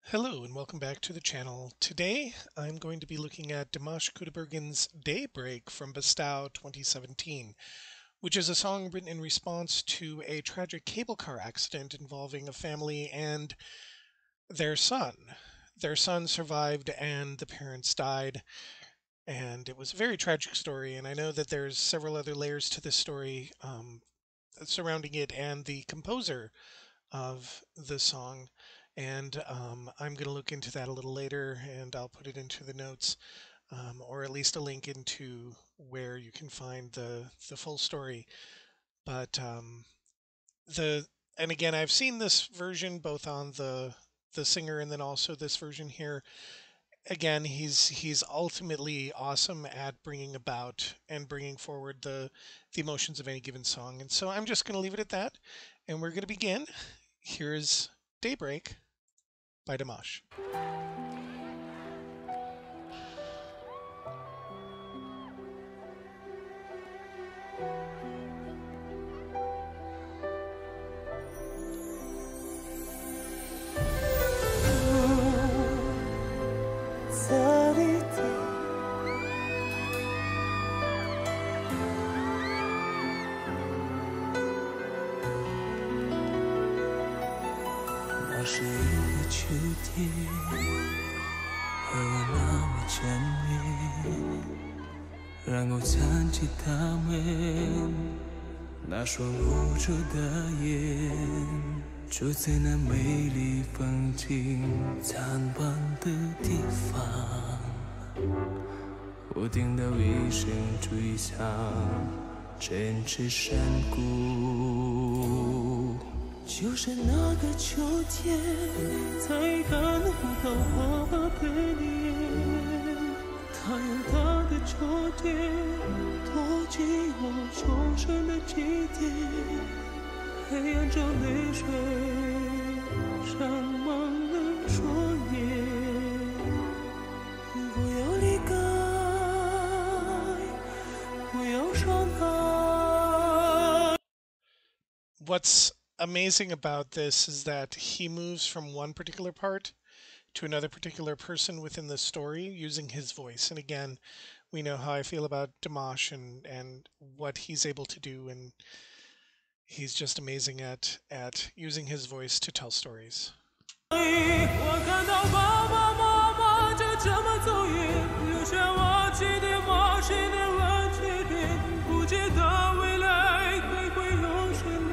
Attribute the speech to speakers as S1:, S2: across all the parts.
S1: Hello and welcome back to the channel. Today I'm going to be looking at Dimash Daybreak from Bestow 2017, which is a song written in response to a tragic cable car accident involving a family and their son. Their son survived and the parents died, and it was a very tragic story, and I know that there's several other layers to this story surrounding it and the composer of the song. And I'm going to look into that a little later, and I'll put it into the notes, or at least a link into where you can find the full story. But and again, I've seen this version both on the singer and then also this version here. Again, he's ultimately awesome at bringing about and bringing forward the emotions of any given song. And so I'm just going to leave it at that, and we're going to begin. Here's Daybreak by Dimash.
S2: 那是一个秋天，和我那么缠绵，让我想起他们那双无助的眼，住在那美丽风景残破的地方，我听到一声吹响，真是山谷。 就是那个秋天，才看到爸爸的脸。他有他的秋天，躲进我重生的祭奠。黑暗中泪水沾满了双眼。不要离开，不要伤害。
S1: What's amazing about this is that he moves from one particular part to another particular person within the story using his voice. And again, we know how I feel about Dimash and what he's able to do, and he's just amazing at using his voice to tell stories.
S2: 我看到爸爸妈妈就这么走远，留下我记得陌生的问题点，不知道未来会有什么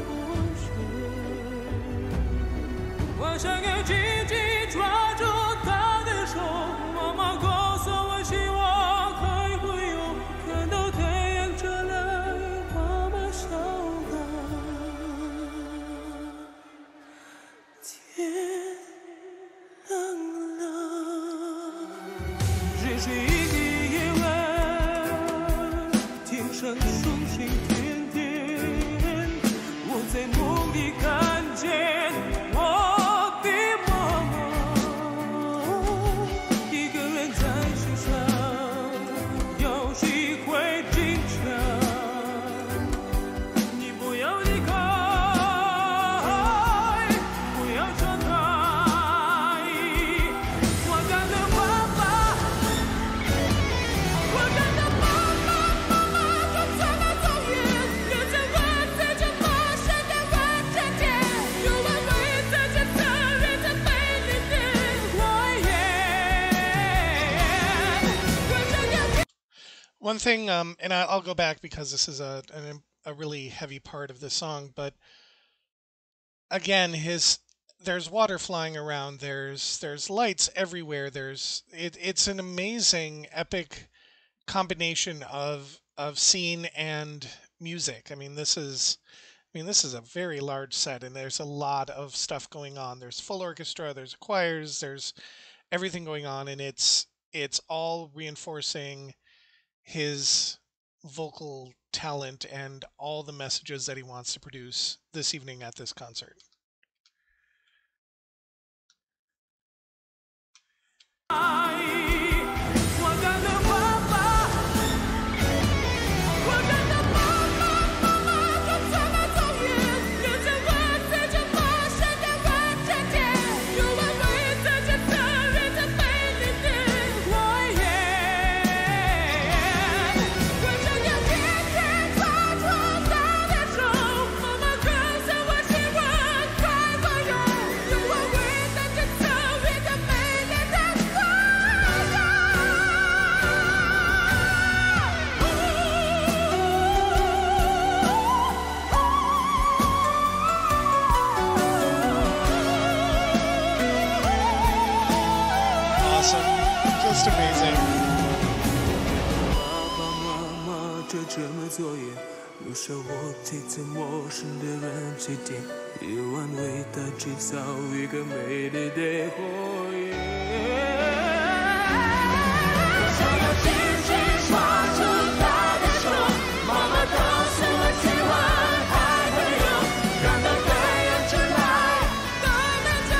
S2: 风险。我想要紧紧抓住她的手，妈妈告诉我，希望还会有看到太阳出来，妈妈笑了。天。 这是一个夜晚，天上星星点点，我在梦里看见我的妈妈，一个人在世上要学会坚强。你不要离开，不要伤害，我感到爸爸。
S1: One thing, and I'll go back because this is a really heavy part of the song, but again, there's water flying around, there's lights everywhere, it's an amazing epic combination of scene and music. I mean, this is a very large set, and there's a lot of stuff going on. There's full orchestra, there's choirs, there's everything going on, and it's all reinforcing his vocal talent and all the messages that he wants to produce this evening at this concert.
S2: 着这么作业，路上我陪着陌生的人祭奠，夜晚为他制造一个美丽的火焰。想要紧紧抓住他的手，妈妈告诉我今晚还会有，让到太阳出来都能找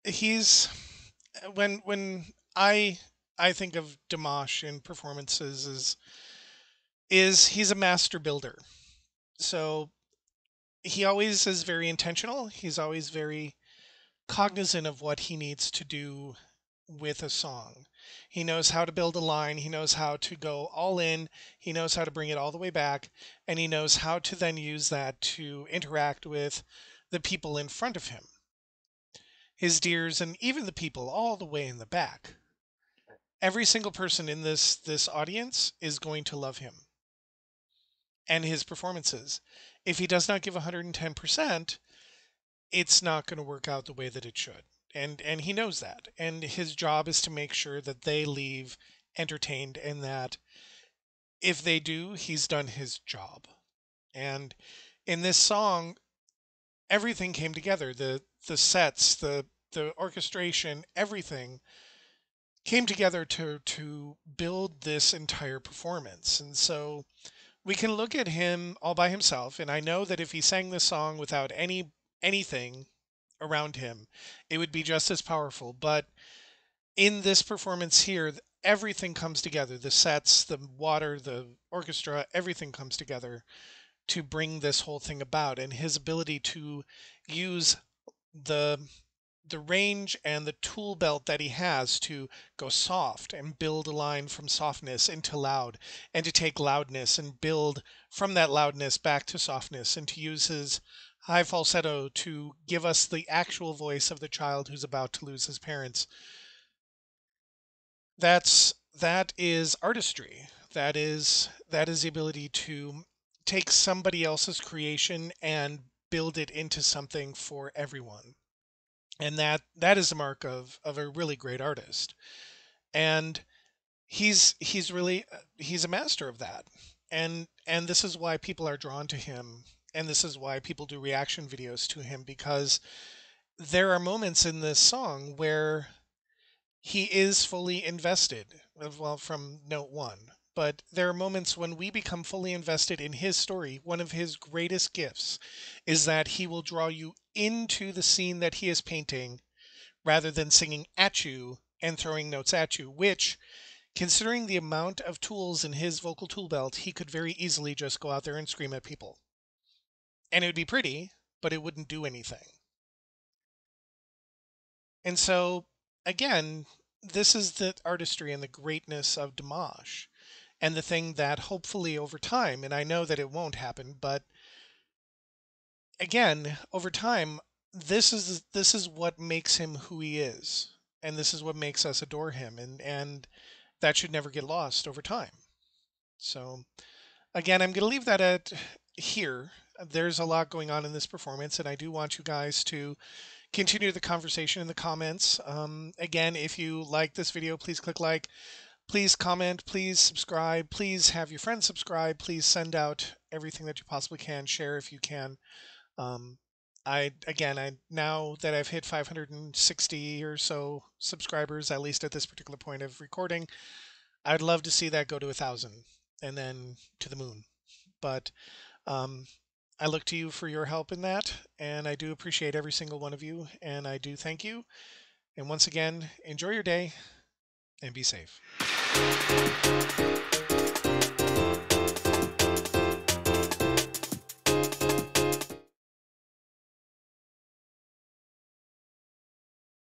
S1: He's when I think of Dimash in performances is he's a master builder. So he always is very intentional. He's always very cognizant of what he needs to do with a song. He knows how to build a line, he knows how to go all in, he knows how to bring it all the way back, and he knows how to then use that to interact with the people in front of him, his dears, and even the people all the way in the back. Every single person in this audience is going to love him and his performances. If he does not give 110%, it's not going to work out the way that it should. And he knows that. And his job is to make sure that they leave entertained, and that if they do, he's done his job. And in this song, everything came together. The sets, the orchestration, everything came together to build this entire performance. And so we can look at him all by himself, and I know that if he sang this song without anything around him, it would be just as powerful. But in this performance here, everything comes together. The sets, the water, the orchestra, everything comes together to bring this whole thing about. And his ability to use the range and the tool belt that he has to go soft and build a line from softness into loud, and to take loudness and build from that loudness back to softness, and to use his high falsetto to give us the actual voice of the child who's about to lose his parents. That is artistry. That is the ability to take somebody else's creation and build it into something for everyone. And that is the mark of a really great artist. And he's a master of that. And this is why people are drawn to him, and this is why people do reaction videos to him, because there are moments in this song where he is fully invested, well, from note one. But there are moments when we become fully invested in his story. One of his greatest gifts is that he will draw you into the scene that he is painting, rather than singing at you and throwing notes at you, which, considering the amount of tools in his vocal tool belt, he could very easily just go out there and scream at people. And it would be pretty, but it wouldn't do anything. And so, again, this is the artistry and the greatness of Dimash. And the thing that hopefully over time, and I know that it won't happen, but again, over time, this is what makes him who he is. And this is what makes us adore him. And that should never get lost over time. So, again, I'm going to leave that at here. There's a lot going on in this performance, and I do want you guys to continue the conversation in the comments. Again, if you like this video, please click like, please comment, please subscribe, please have your friends subscribe, please send out everything that you possibly can, share if you can. I now that I've hit 560 or so subscribers, at least at this particular point of recording, I'd love to see that go to 1,000 and then to the moon. But I look to you for your help in that, and I do appreciate every single one of you, and I do thank you. And once again, enjoy your day and be safe.